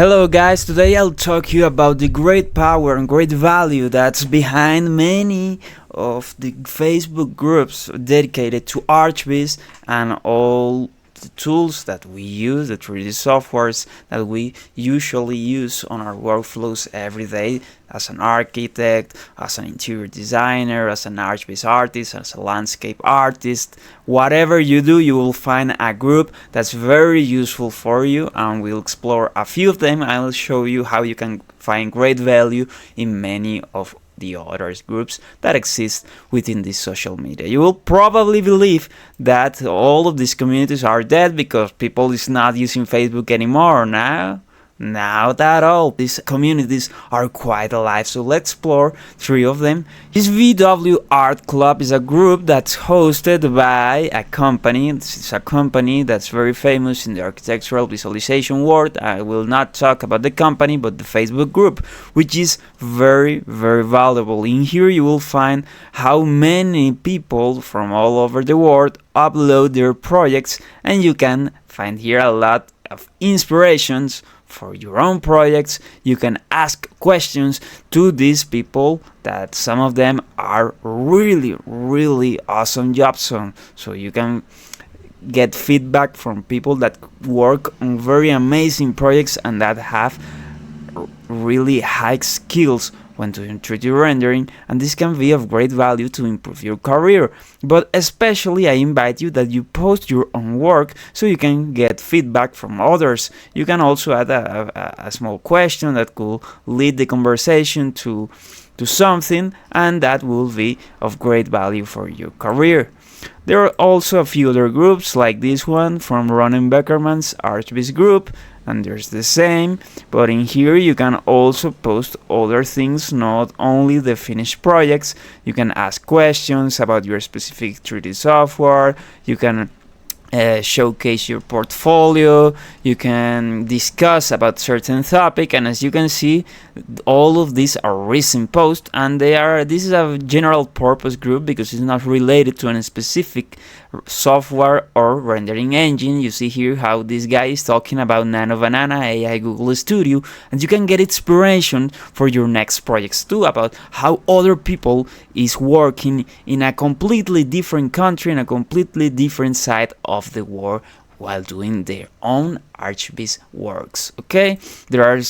Hello guys, today I'll talk to you about the great power and great value that's behind many of the Facebook groups dedicated to Archviz and all the tools that we use, the 3D softwares that we usually use on our workflows every day as an architect, as an interior designer, as an Archviz artist, as a landscape artist. Whatever you do, you will find a group that's very useful for you, and we'll explore a few of them. I will show you how you can find great value in many of the other groups that exist within this social media. You will probably believe that all of these communities are dead because people is not using Facebook anymore now. Not at all. These communities are quite alive, so let's explore three of them. This VW Art Club is a group that's hosted by a company. This is a company that's very famous in the architectural visualization world. I will not talk about the company, but the Facebook group, which is very valuable. In here you will find how many people from all over the world upload their projects, and you can find here a lot of inspirations for your own projects. You can ask questions to these people that some of them are really awesome jobs on, so you can get feedback from people that work on very amazing projects and that have really high skills when doing 3D rendering, and this can be of great value to improve your career. But especially I invite you that you post your own work so you can get feedback from others. You can also add a small question that could lead the conversation to something, and that will be of great value for your career. There are also a few other groups like this one from Ronen Beckerman's Archviz group, and there's the same, but in here you can also post other things, not only the finished projects. You can ask questions about your specific 3D software, you can showcase your portfolio, you can discuss about certain topic, and as you can see, all of these are recent posts, and this is a general purpose group because it's not related to any specific software or rendering engine. You see here how this guy is talking about Nano Banana AI Google Studio, and you can get inspiration for your next projects too, about how other people is working in a completely different country, in a completely different side of the world, while doing their own Archviz works. Okay, there are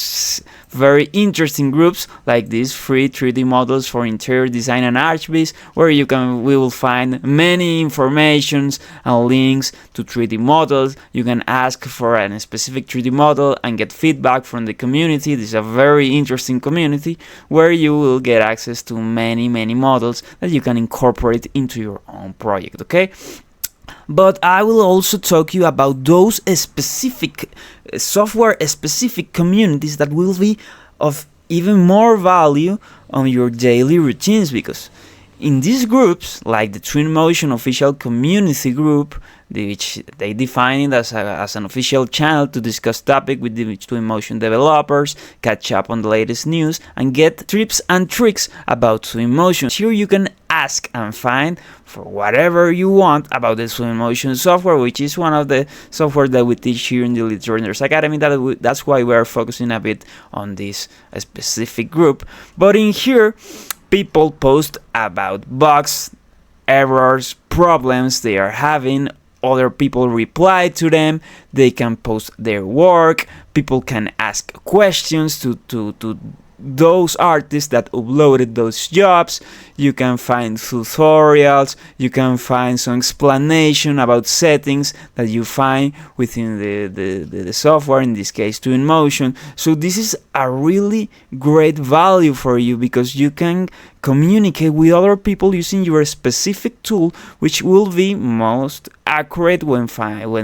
very interesting groups like these free 3D models for interior design and Archviz, where we will find many informations and links to 3D models. You can ask for a specific 3D model and get feedback from the community. This is a very interesting community where you will get access to many models that you can incorporate into your own project. Okay, but I will also talk to you about those specific software-specific communities that will be of even more value on your daily routines, because in these groups, like the Twinmotion official community group, which they define it as an official channel to discuss topics with the Twinmotion developers, catch up on the latest news, and get tips and tricks about Twinmotion. Here you can ask and find for whatever you want about the Twinmotion software, which is one of the software that we teach here in the Elite Renders Academy. That's why we are focusing a bit on this specific group. But in here, people post about bugs, errors, problems they are having. Other people reply to them. They can post their work. People can ask questions to those artists that uploaded those jobs. You can find tutorials, you can find some explanation about settings that you find within the software, in this case Twinmotion. So this is a really great value for you because you can communicate with other people using your specific tool, which will be most accurate when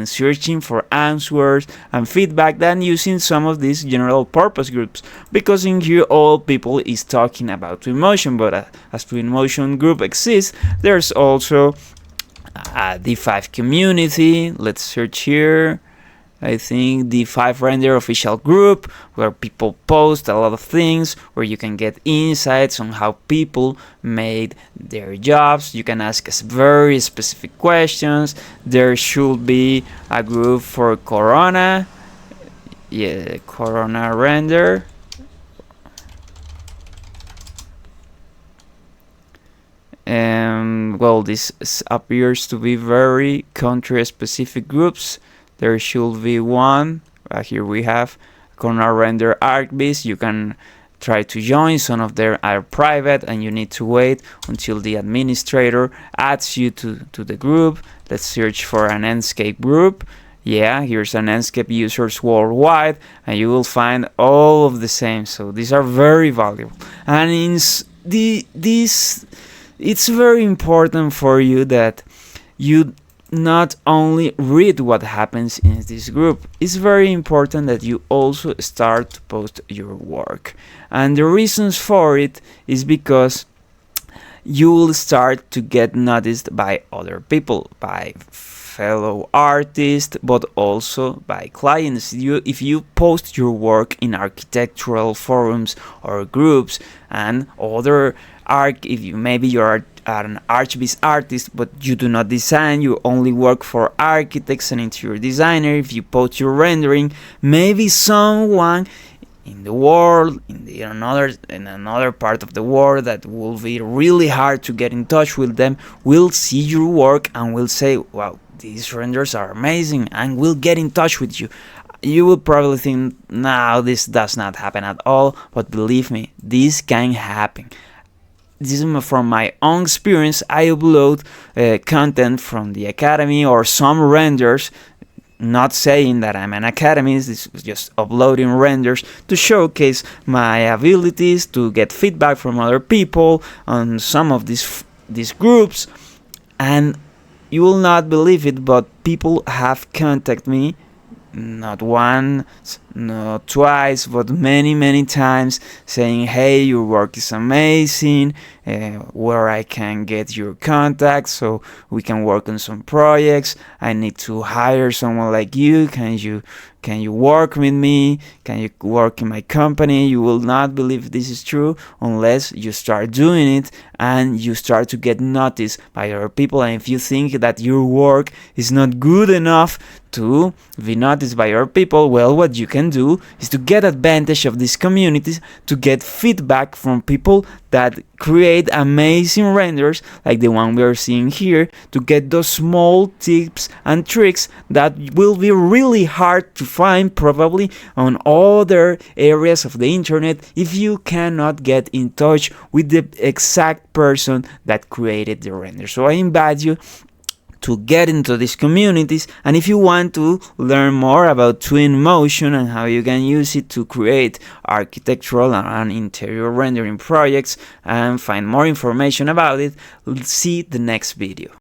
searching for answers and feedback than using some of these general purpose groups, because in here all people is talking about Twinmotion. But as Twinmotion group exists, there's also a D5 community. Let's search here. I think the 5 Render official group, where people post a lot of things, where you can get insights on how people made their jobs. You can ask us very specific questions. There should be a group for Corona. yeah, Corona render. Well, this appears to be very country specific groups. There should be one. Here we have Corona render Archviz. You can try to join. Some of them are private and you need to wait until the administrator adds you to the group. Let's search for an Enscape group. Yeah, here's an Enscape users worldwide, and you will find all of the same. So these are very valuable. And in it's very important for you that you not only read what happens in this group. It's very important that you also start to post your work. And the reasons for it is because you will start to get noticed by other people, by fellow artists, but also by clients. If you post your work in architectural forums or groups and other if maybe you're an Archviz artist but you do not design, you only work for architects and interior designer, if you post your rendering, maybe someone in the world, in another part of the world that will be really hard to get in touch with them, will see your work and will say, wow, these renders are amazing, and will get in touch with you. You will probably think, no, this does not happen at all, but believe me, this can happen. This is from my own experience. I upload content from the academy or some renders, not saying that I'm an academist, this is just uploading renders to showcase my abilities, to get feedback from other people on some of these groups. And you will not believe it, but people have contacted me, not once, not twice, but many times, saying, hey, your work is amazing, where I can get your contact so we can work on some projects. I need to hire someone like you. Can you work with me? Can you work in my company? You will not believe this is true unless you start doing it and you start to get noticed by other people. And if you think that your work is not good enough to be noticed by other people, well, what you can do is to get advantage of these communities, to get feedback from people that create amazing renders like the one we are seeing here, to get those small tips and tricks that will be really hard to find probably on other areas of the internet if you cannot get in touch with the exact person that created the render. So I invite you to get into these communities, and if you want to learn more about Twinmotion and how you can use it to create architectural and interior rendering projects and find more information about it, see the next video.